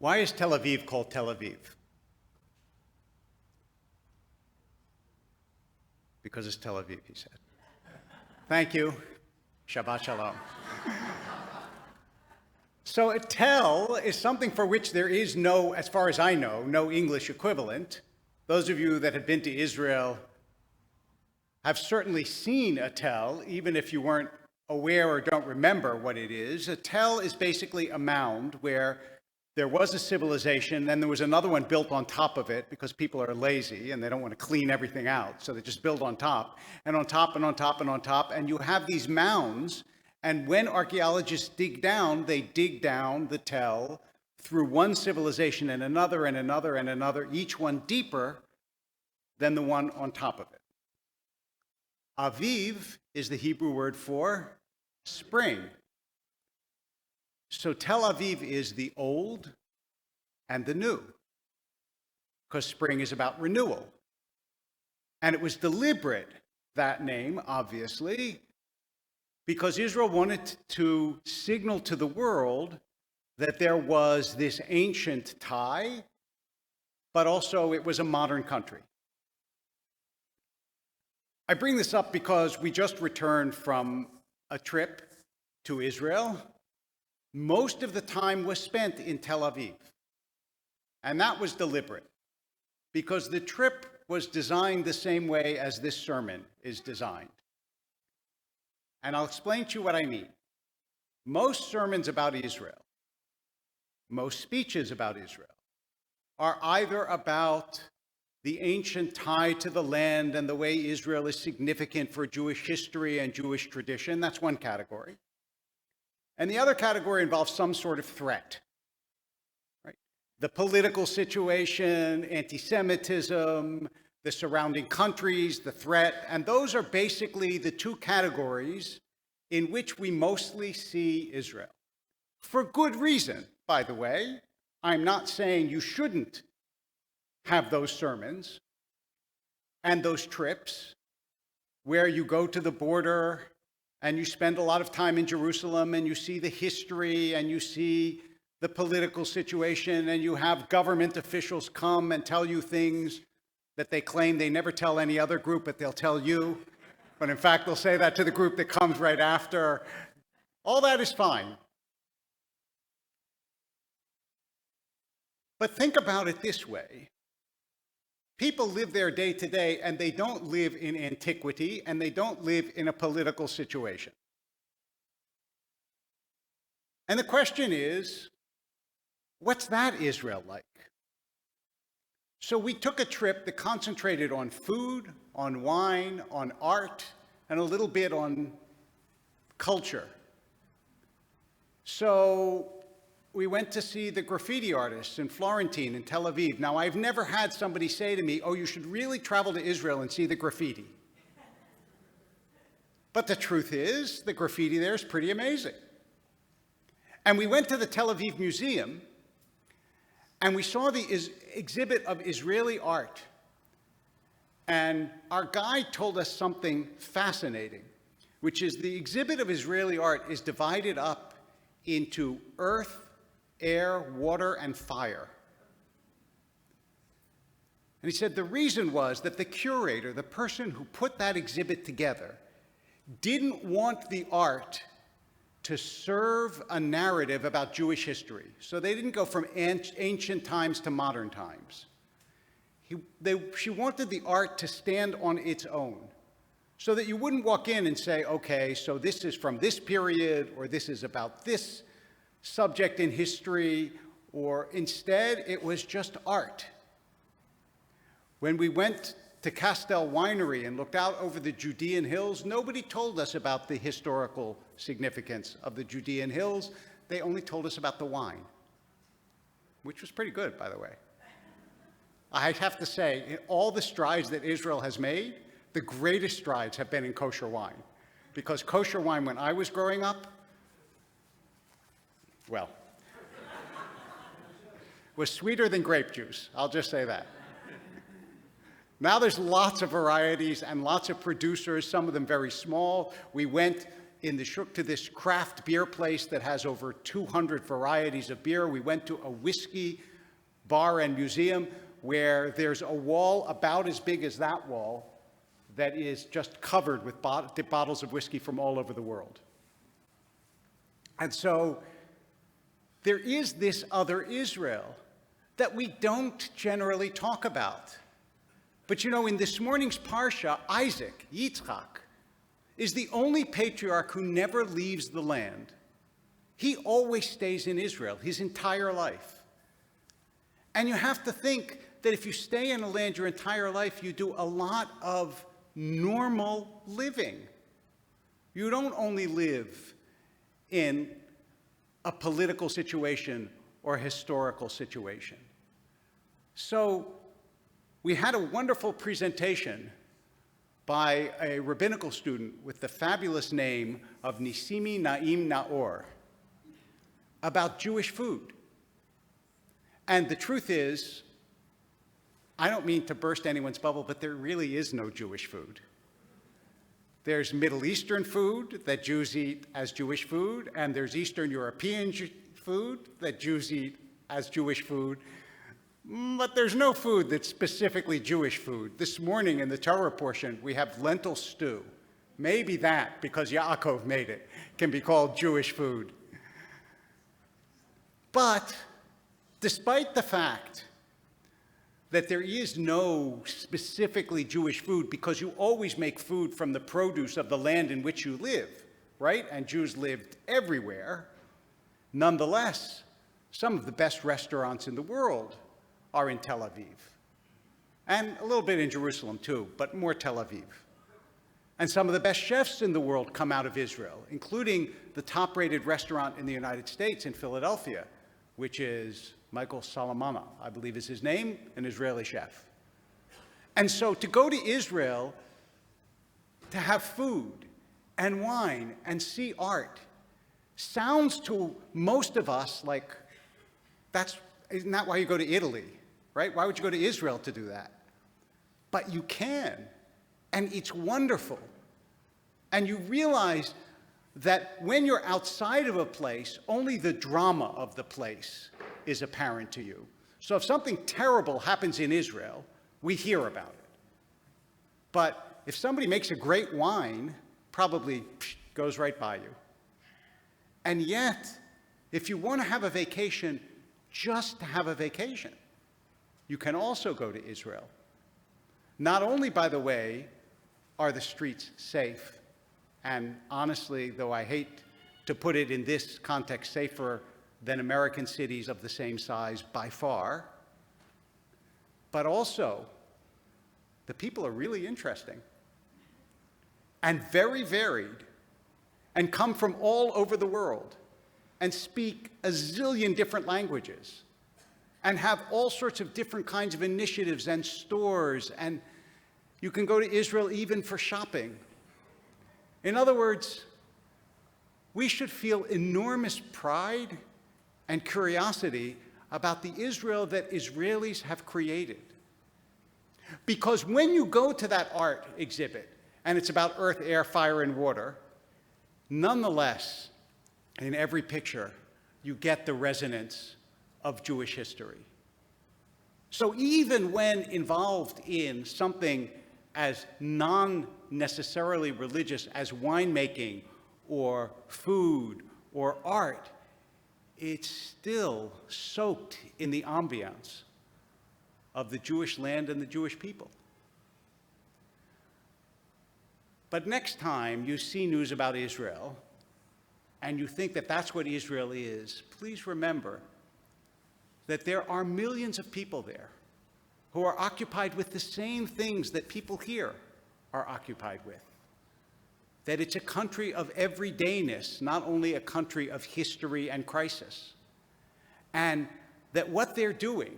Why is Tel Aviv called Tel Aviv? Because it's Tel Aviv, he said. Thank you. Shabbat shalom. So a tel is something for which there is no, as far as I know, no English equivalent. Those of you that have been to Israel have certainly seen a tel, even if you weren't aware or don't remember what it is. A tel is basically a mound where there was a civilization, then there was another one built on top of it because people are lazy and they don't want to clean everything out, so they just build on top, and on top, and on top, and on top, and you have these mounds, and when archaeologists dig down, they dig down the tel through one civilization and another, and another, and another, each one deeper than the one on top of it. Aviv is the Hebrew word for spring. So Tel Aviv is the old and the new, because spring is about renewal. And it was deliberate, that name, obviously, because Israel wanted to signal to the world that there was this ancient tie, but also it was a modern country. I bring this up because we just returned from a trip to Israel. Most of the time was spent in Tel Aviv. And that was deliberate, because the trip was designed the same way as this sermon is designed. And I'll explain to you what I mean. Most sermons about Israel, most speeches about Israel, are either about the ancient tie to the land and the way Israel is significant for Jewish history and Jewish tradition. That's one category. And the other category involves some sort of threat, right? The political situation, anti-Semitism, the surrounding countries, the threat, and those are basically the two categories in which we mostly see Israel. For good reason, by the way. I'm not saying you shouldn't have those sermons and those trips where you go to the border and you spend a lot of time in Jerusalem and you see the history and you see the political situation and you have government officials come and tell you things that they claim they never tell any other group, but they'll tell you. But in fact, they'll say that to the group that comes right after. All that is fine. But think about it this way. People live their day to day, and they don't live in antiquity, and they don't live in a political situation. And the question is, what's that Israel like? So we took a trip that concentrated on food, on wine, on art, and a little bit on culture. So we went to see the graffiti artists in Florentine in Tel Aviv. Now, I've never had somebody say to me, oh, you should really travel to Israel and see the graffiti. But the truth is, the graffiti there is pretty amazing. And we went to the Tel Aviv Museum, and we saw the exhibit of Israeli art. And our guide told us something fascinating, which is the exhibit of Israeli art is divided up into earth, air, water, and fire. And he said the reason was that the curator, the person who put that exhibit together, didn't want the art to serve a narrative about Jewish history. So they didn't go from ancient times to modern times. She wanted the art to stand on its own, so that you wouldn't walk in and say, okay, so this is from this period, or this is about this subject in history, or instead it was just art. When we went to Castel Winery and looked out over the Judean hills, nobody told us about the historical significance of the Judean hills. They only told us about the wine, which was pretty good, by the way. I have to say, in all the strides that Israel has made, the greatest strides have been in kosher wine. Because kosher wine, when I was growing up, well, was sweeter than grape juice. I'll just say that. Now there's lots of varieties and lots of producers, some of them very small. We went in the shuk to this craft beer place that has over 200 varieties of beer. We went to a whiskey bar and museum where there's a wall about as big as that wall that is just covered with bottles of whiskey from all over the world. And so there is this other Israel that we don't generally talk about. But you know, in this morning's Parsha, Isaac, Yitzchak, is the only patriarch who never leaves the land. He always stays in Israel his entire life. And you have to think that if you stay in a land your entire life, you do a lot of normal living. You don't only live in a political situation or a historical situation. So we had a wonderful presentation by a rabbinical student with the fabulous name of Nisimi Naim Naor about Jewish food. And the truth is, I don't mean to burst anyone's bubble, but there really is no Jewish food. There's Middle Eastern food that Jews eat as Jewish food, and there's Eastern European food that Jews eat as Jewish food, but there's no food that's specifically Jewish food. This morning in the Torah portion, we have lentil stew. Maybe that, because Yaakov made it, can be called Jewish food. But despite the fact that there is no specifically Jewish food, because you always make food from the produce of the land in which you live, right? And Jews lived everywhere. Nonetheless, some of the best restaurants in the world are in Tel Aviv. And a little bit in Jerusalem too, but more Tel Aviv. And some of the best chefs in the world come out of Israel, including the top-rated restaurant in the United States in Philadelphia, which is Michael Salamana, I believe is his name, an Israeli chef. And so to go to Israel, to have food and wine and see art, sounds to most of us like, isn't that why you go to Italy, right? Why would you go to Israel to do that? But you can, and it's wonderful. And you realize that when you're outside of a place, only the drama of the place is apparent to you. So if something terrible happens in Israel, we hear about it. But if somebody makes a great wine, probably goes right by you. And yet, if you want to have a vacation, just to have a vacation, you can also go to Israel. Not only, by the way, are the streets safe, and honestly, though I hate to put it in this context, safer than American cities of the same size by far, but also the people are really interesting and very varied and come from all over the world and speak a zillion different languages and have all sorts of different kinds of initiatives and stores, and you can go to Israel even for shopping. In other words, we should feel enormous pride and curiosity about the Israel that Israelis have created. Because when you go to that art exhibit, and it's about earth, air, fire, and water, nonetheless, in every picture, you get the resonance of Jewish history. So even when involved in something as non-necessarily religious as winemaking or food or art, it's still soaked in the ambiance of the Jewish land and the Jewish people. But next time you see news about Israel and you think that that's what Israel is, please remember that there are millions of people there who are occupied with the same things that people here are occupied with. That it's a country of everydayness, not only a country of history and crisis. And that what they're doing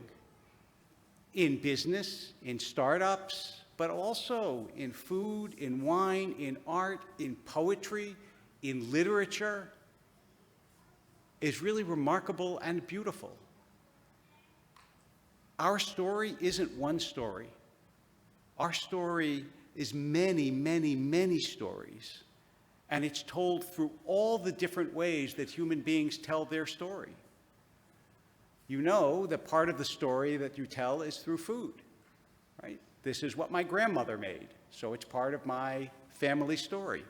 in business, in startups, but also in food, in wine, in art, in poetry, in literature, is really remarkable and beautiful. Our story isn't one story. Our story is many, many, many stories. And it's told through all the different ways that human beings tell their story. You know that part of the story that you tell is through food, right? This is what my grandmother made, so it's part of my family story.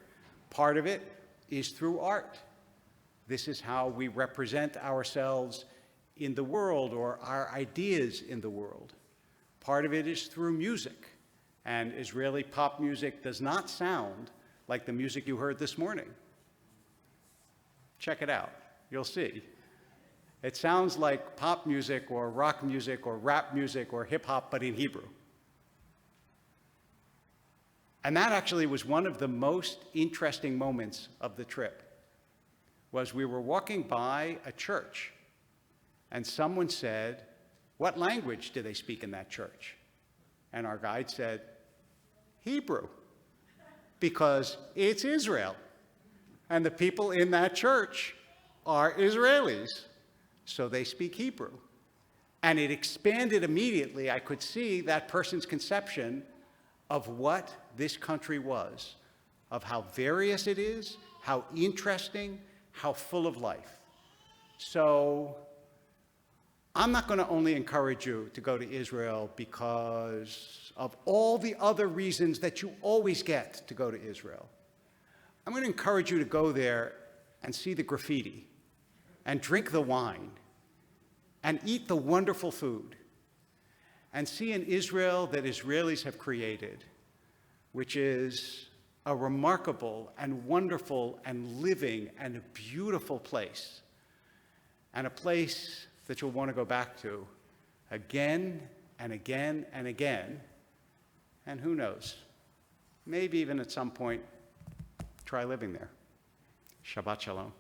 Part of it is through art. This is how we represent ourselves in the world or our ideas in the world. Part of it is through music, and Israeli pop music does not sound like the music you heard this morning. Check it out, you'll see. It sounds like pop music or rock music or rap music or hip hop, but in Hebrew. And that actually was one of the most interesting moments of the trip, was we were walking by a church and someone said, "What language do they speak in that church?" And our guide said, "Hebrew, because it's Israel. And the people in that church are Israelis, so they speak Hebrew." And it expanded immediately. I could see that person's conception of what this country was, of how various it is, how interesting, how full of life. So I'm not going to only encourage you to go to Israel because of all the other reasons that you always get to go to Israel. I'm going to encourage you to go there and see the graffiti and drink the wine and eat the wonderful food and see an Israel that Israelis have created, which is a remarkable and wonderful and living and a beautiful place, and a place that you'll want to go back to again and again and again, and who knows, maybe even at some point try living there. Shabbat Shalom.